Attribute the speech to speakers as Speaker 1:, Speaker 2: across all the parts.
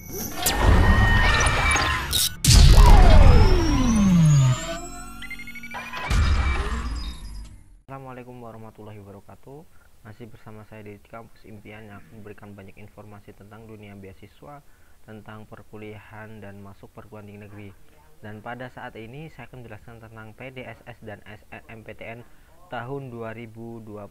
Speaker 1: Assalamualaikum warahmatullahi wabarakatuh. Masih bersama saya di Kampus Impian yang akan memberikan banyak informasi tentang dunia beasiswa, tentang perkuliahan dan masuk perguruan tinggi negeri. Dan pada saat ini saya akan menjelaskan tentang PDSS dan SNMPTN tahun 2021.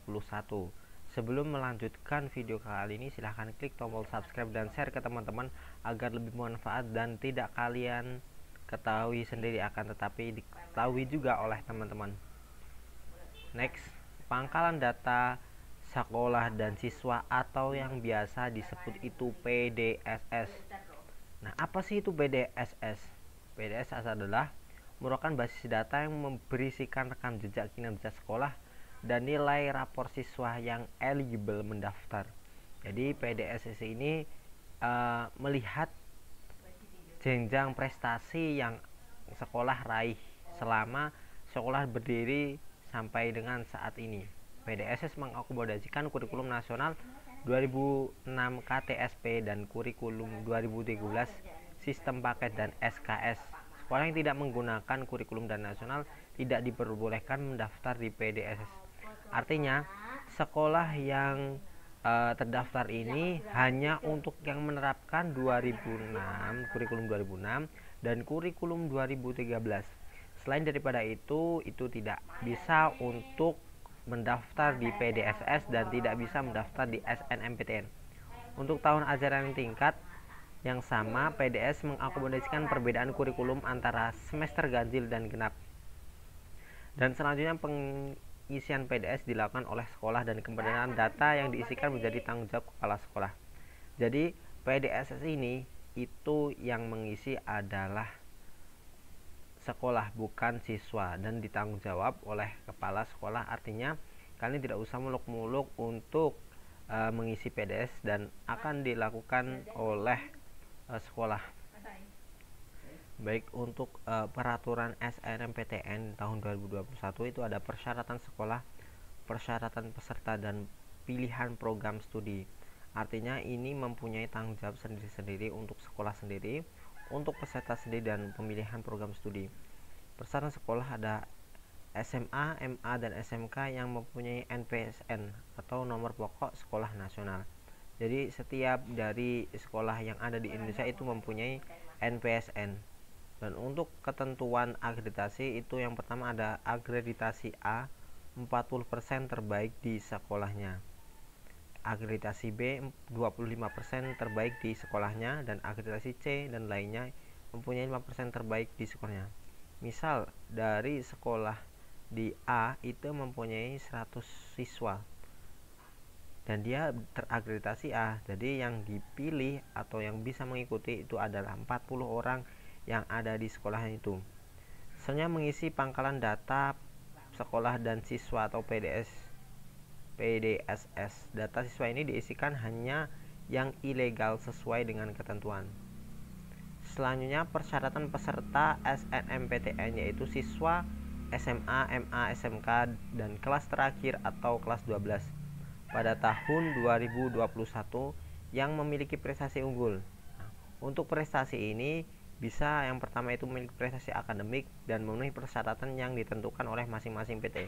Speaker 1: Sebelum melanjutkan video kali ini, silahkan klik tombol subscribe dan share ke teman-teman agar lebih bermanfaat dan tidak kalian ketahui sendiri, akan tetapi diketahui juga oleh teman-teman. Next, pangkalan data sekolah dan siswa atau yang biasa disebut itu PDSS. Nah, apa sih itu PDSS? PDSS adalah merupakan basis data yang berisikan rekam jejak kinerja sekolah dan nilai rapor siswa yang eligible mendaftar. Jadi PDSS ini melihat jenjang prestasi yang sekolah raih selama sekolah berdiri sampai dengan saat ini. PDSS mengakomodasikan kurikulum nasional 2006 KTSP dan kurikulum 2013 sistem paket dan SKS. Sekolah yang tidak menggunakan kurikulum dan nasional tidak diperbolehkan mendaftar di PDSS. Artinya, sekolah yang terdaftar ini hanya untuk yang menerapkan 2006, kurikulum 2006 dan kurikulum 2013. Selain daripada itu tidak bisa untuk mendaftar di PDSS dan tidak bisa mendaftar di SNMPTN. Untuk tahun ajaran tingkat yang sama, PDS mengakomodasikan perbedaan kurikulum antara semester ganjil dan genap. Dan selanjutnya pengisian PDS dilakukan oleh sekolah dan kebenaran data yang diisikan menjadi tanggung jawab kepala sekolah. Jadi PDSS ini itu yang mengisi adalah sekolah, bukan siswa, dan ditanggung jawab oleh kepala sekolah. Artinya kalian tidak usah muluk-muluk untuk mengisi PDS dan akan dilakukan oleh sekolah. Baik, untuk peraturan SNMPTN tahun 2021 itu ada persyaratan sekolah, persyaratan peserta, dan pilihan program studi. Artinya ini mempunyai tanggung jawab sendiri-sendiri untuk sekolah sendiri, untuk peserta sendiri, dan pemilihan program studi. Persyaratan sekolah ada SMA, MA, dan SMK yang mempunyai NPSN atau nomor pokok sekolah nasional. Jadi setiap dari sekolah yang ada di Indonesia itu mempunyai NPSN. Dan untuk ketentuan akreditasi itu yang pertama ada akreditasi A 40% terbaik di sekolahnya, akreditasi B 25% terbaik di sekolahnya, dan akreditasi C dan lainnya mempunyai 5% terbaik di sekolahnya. Misal dari sekolah di A itu mempunyai 100 siswa dan dia terakreditasi A, jadi yang dipilih atau yang bisa mengikuti itu adalah 40 orang yang ada di sekolah itu. Selanjutnya mengisi pangkalan data sekolah dan siswa atau PDSS. Data siswa ini diisikan hanya yang ilegal sesuai dengan ketentuan. Selanjutnya persyaratan peserta SNMPTN yaitu siswa SMA, MA, SMK dan kelas terakhir atau kelas 12 pada tahun 2021 yang memiliki prestasi unggul. Untuk prestasi ini bisa yang pertama itu memiliki prestasi akademik dan memenuhi persyaratan yang ditentukan oleh masing-masing PT.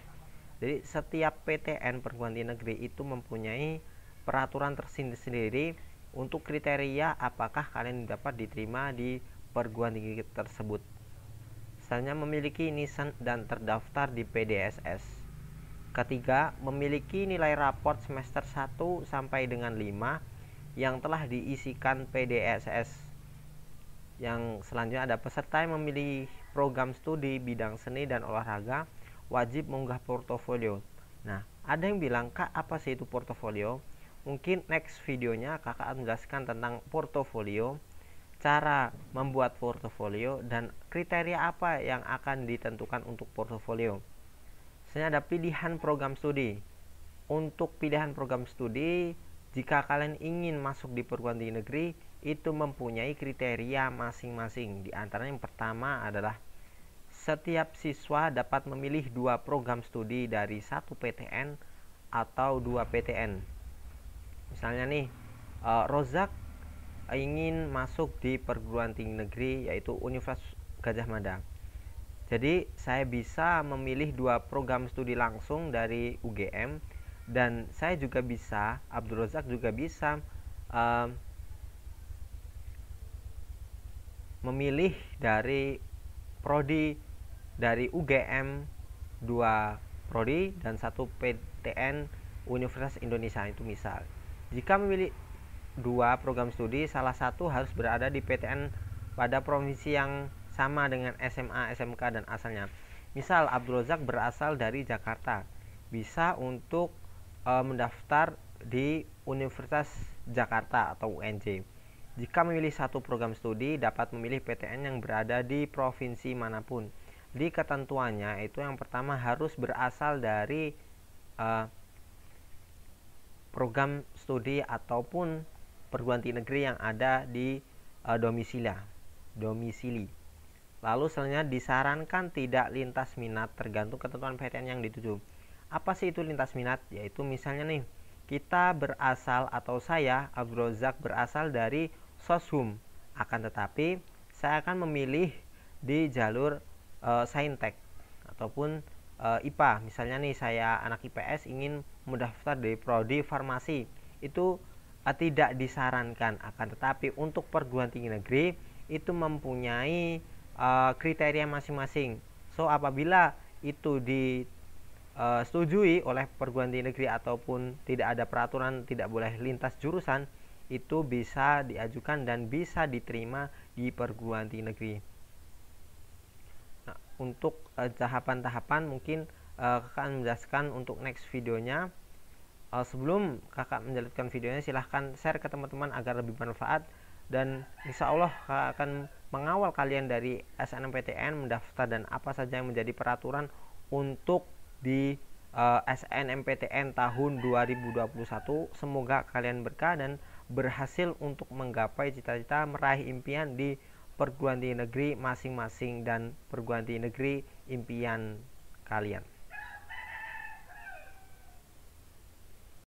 Speaker 1: Jadi setiap PTN perguruan tinggi negeri itu mempunyai peraturan tersendiri untuk kriteria apakah kalian dapat diterima di perguruan tinggi tersebut. Selanjutnya memiliki nisan dan terdaftar di PDSS. Ketiga, memiliki nilai raport semester 1 sampai dengan 5 yang telah diisikan PDSS. Yang selanjutnya ada peserta yang memilih program studi bidang seni dan olahraga wajib mengunggah portofolio. Nah, ada yang bilang, "Kak, apa sih itu portofolio?" Mungkin next videonya kakak akan menjelaskan tentang portofolio, cara membuat portofolio, dan kriteria apa yang akan ditentukan untuk portofolio. Selanjutnya ada pilihan program studi. Untuk pilihan program studi, jika kalian ingin masuk di perguruan tinggi negeri, itu mempunyai kriteria masing-masing. Di antara yang pertama adalah setiap siswa dapat memilih 2 program studi dari 1 PTN atau 2 PTN. Misalnya nih, Rozak ingin masuk di perguruan tinggi negeri yaitu Universitas Gadjah Mada. Jadi saya bisa memilih 2 program studi langsung dari UGM, dan saya juga bisa, Abdul Razak juga bisa memilih dari prodi dari UGM 2 prodi dan 1 PTN Universitas Indonesia. Itu misal, jika memilih 2 program studi, salah satu harus berada di PTN pada provinsi yang sama dengan SMA, SMK, dan asalnya. Misal Abdul Razak berasal dari Jakarta, bisa untuk mendaftar di Universitas Jakarta atau UNJ. Jika memilih 1 program studi, dapat memilih PTN yang berada di provinsi manapun. Di ketentuannya itu yang pertama harus berasal dari program studi ataupun perguruan tinggi negeri yang ada di domisili. Lalu selanjutnya disarankan tidak lintas minat tergantung ketentuan PTN yang dituju. Apa sih itu lintas minat? Yaitu misalnya nih, kita berasal atau saya Abdul Razak berasal dari Soshum, akan tetapi saya akan memilih di jalur Saintek ataupun IPA. Misalnya nih, saya anak IPS ingin mendaftar di prodi farmasi, itu tidak disarankan. Akan tetapi untuk perguruan tinggi negeri itu mempunyai kriteria masing-masing. So apabila itu disetujui oleh perguruan tinggi negeri ataupun tidak ada peraturan tidak boleh lintas jurusan, itu bisa diajukan dan bisa diterima di perguruan tinggi negeri. Nah, untuk tahapan-tahapan mungkin kakak akan menjelaskan untuk next videonya. Sebelum kakak menjalankan videonya, silahkan share ke teman-teman agar lebih bermanfaat, dan insya Allah kakak akan mengawal kalian dari SNMPTN mendaftar dan apa saja yang menjadi peraturan untuk di SNMPTN tahun 2021. Semoga kalian berkah dan berhasil untuk menggapai cita-cita meraih impian di perguruan tinggi negeri masing-masing dan perguruan tinggi negeri impian kalian.